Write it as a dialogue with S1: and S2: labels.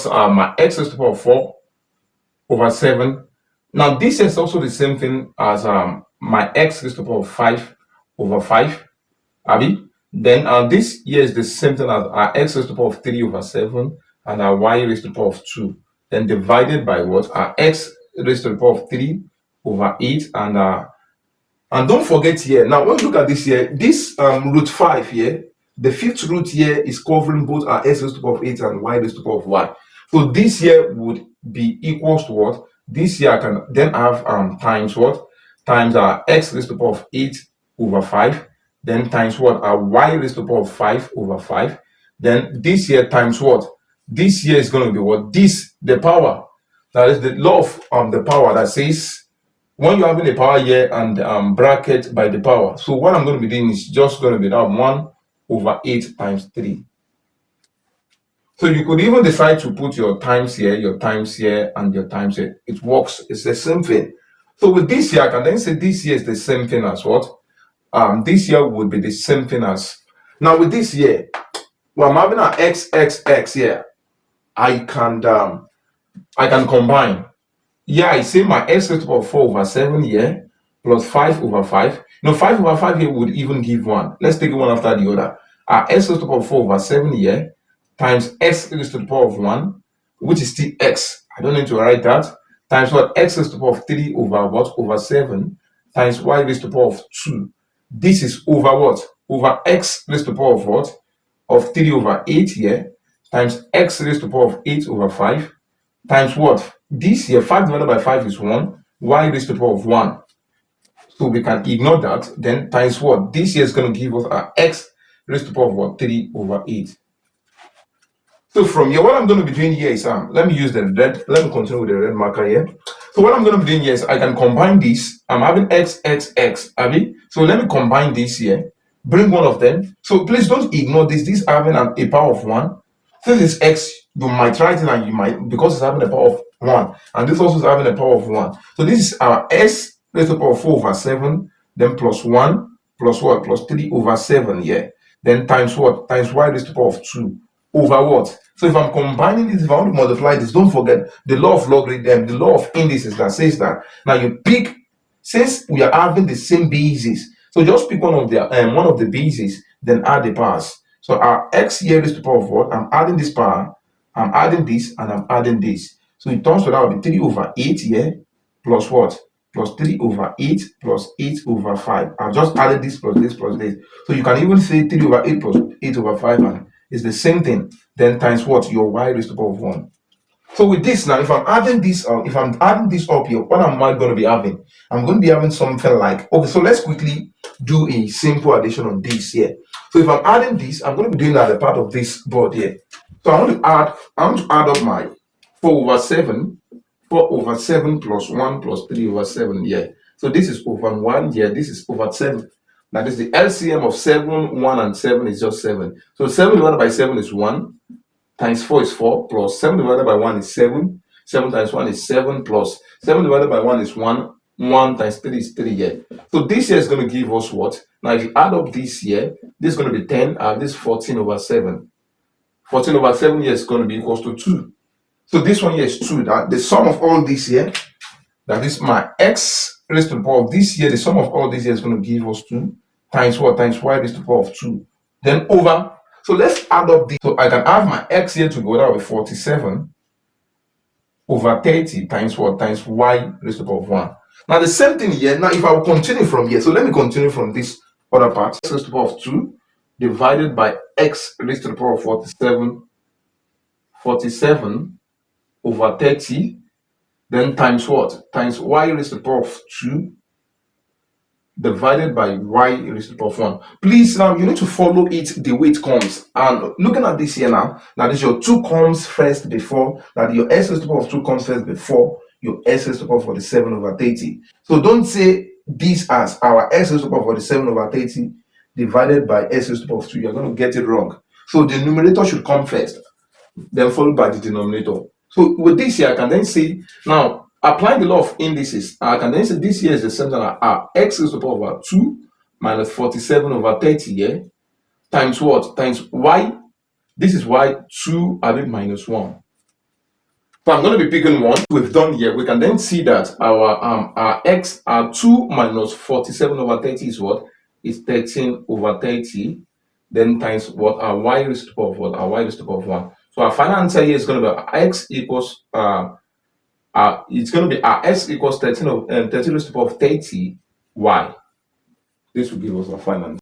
S1: my x raised to the power of 4 over 7. Now this is also the same thing as my x raised to the power of 5 over 5. Abi? Then this here is the same thing as our x raised to the power of 3 over 7 and our y raised to the power of 2. Then divided by what? Our x raised to the power of 3 over 8 and don't forget here, now when you look at this here, this root 5 here, the fifth root here is covering both our x raised to the power of 8 and y raised to the power of y. So this here would be equals to what? This here I can then have times what? Times our x raised to the power of 8 over 5. Then times what? Our y raised to the power of 5 over 5. Then this here times what? This here is going to be what? This, the power. That is the law of the power that says when you're having a power here and bracket by the power. So what I'm going to be doing is just going to be that 1 over 8 times 3. So you could even decide to put your times here, and your times here. It works. It's the same thing. So with this here, I can then say this here is the same thing as what? This here would be the same thing as. Now with this here, when I'm having an x here, I can combine. Yeah, I say my x raised to the power of 4 over 7 here plus 5 over 5. 5 over 5 here would even give 1. Let's take it one after the other. Our x raised to the power of 4 over 7 here times x raised to the power of 1, which is still x. I don't need to write that. Times what? X raised to the power of 3 over what? Over 7 times y raised to the power of 2. This is over what? Over x raised to the power of what? Of 3 over 8 here times x raised to the power of 8 over 5 times what? This here, 5 divided by 5 is 1, y raised to the power of 1. So we can ignore that. Then times what? This here is going to give us our x raised to the power of what? 3 over 8. So from here, what I'm going to be doing here is, let me use the red, let me continue with the red marker here. So what I'm going to be doing here is I can combine this. I'm having x, Abby. So let me combine this here, bring one of them. So please don't ignore this. This having a power of 1. Since it's x, you might write it and you might, because it's having a power of 1. And this also is having a power of 1. So this is our s raised to the power of 4 over 7, then plus 1, plus what? Plus 3 over 7 here. Then times what? Times y raised to the power of 2 over what? So if I'm combining this, if I want to multiply this, don't forget the law of logarithm, the law of indices that says that. Now you pick, since we are having the same bases, so just pick one of the bases, then add the powers. So our x here is the power of what? I'm adding this power, I'm adding this, and I'm adding this. So it turns to that will be 3 over 8 here, plus what? Plus 3 over 8 plus 8 over 5. I've just added this plus this plus this. So you can even say 3 over 8 plus 8 over 5, and it's the same thing. Then times what? Your y raised to the power of 1. So with this now, if I'm adding this up here, what am I going to be having? I'm going to be having something like, okay, so let's quickly do a simple addition on this here. So if I'm adding this, I'm going to be doing that as a part of this board here. So I want to add up my 4 over 7 plus 1 plus 3 over 7 here. So this is over 1 here, this is over 7. That is the LCM of 7, 1, and 7 is just 7. So 7 divided by 7 is 1, times 4 is 4, plus 7 divided by 1 is 7. 7 times 1 is 7, plus 7 divided by 1 is 1. 1 times 3 is 3 here. So this here is going to give us what? Now if you add up this here, this is going to be 10, and this 14 over 7. 14 over 7 here is going to be equals to 2. So this one here is 2. That the sum of all this here, that is my x raised to the power of this here, the sum of all this here is going to give us 2 times what? Times y raised to the power of 2. Then over. So let's add up this. So I can have my x here to go that with 47 over 30 times what? Times y raised to the power of 1. Now the same thing here. Now if I will continue from here, so let me continue from this other part. X raised to the power of 2 divided by x raised to the power of 47 over 30. Then times what? Times y raised to the power of 2 divided by y raised to the power of 1. Please, now you need to follow it the way it comes. And looking at this here now, that is your 2 comes first before, that your s raised to the power of 2 comes first before your s raised to the power of 47 over 30. So don't say this as our s raised to the power of 47 over 30 divided by s raised to the power of 2. You're going to get it wrong. So the numerator should come first, then followed by the denominator. So with this here, I can then say, now, applying the law of indices, I can then say this here is the same thing as x raised to the power of 2 minus 47 over 30 here, times what? Times y. This is y, 2 minus 1. So I'm going to be picking one. We've done here. We can then see that our x, our 2 minus 47 over 30 is what? Is 13 over 30. Then times what? Our y raised to the power of what? Our y raised to the power of 1. So our final answer here is going to be x equals it's going to be our s equals 13 raised to the power of 30 y. This will give us our final answer.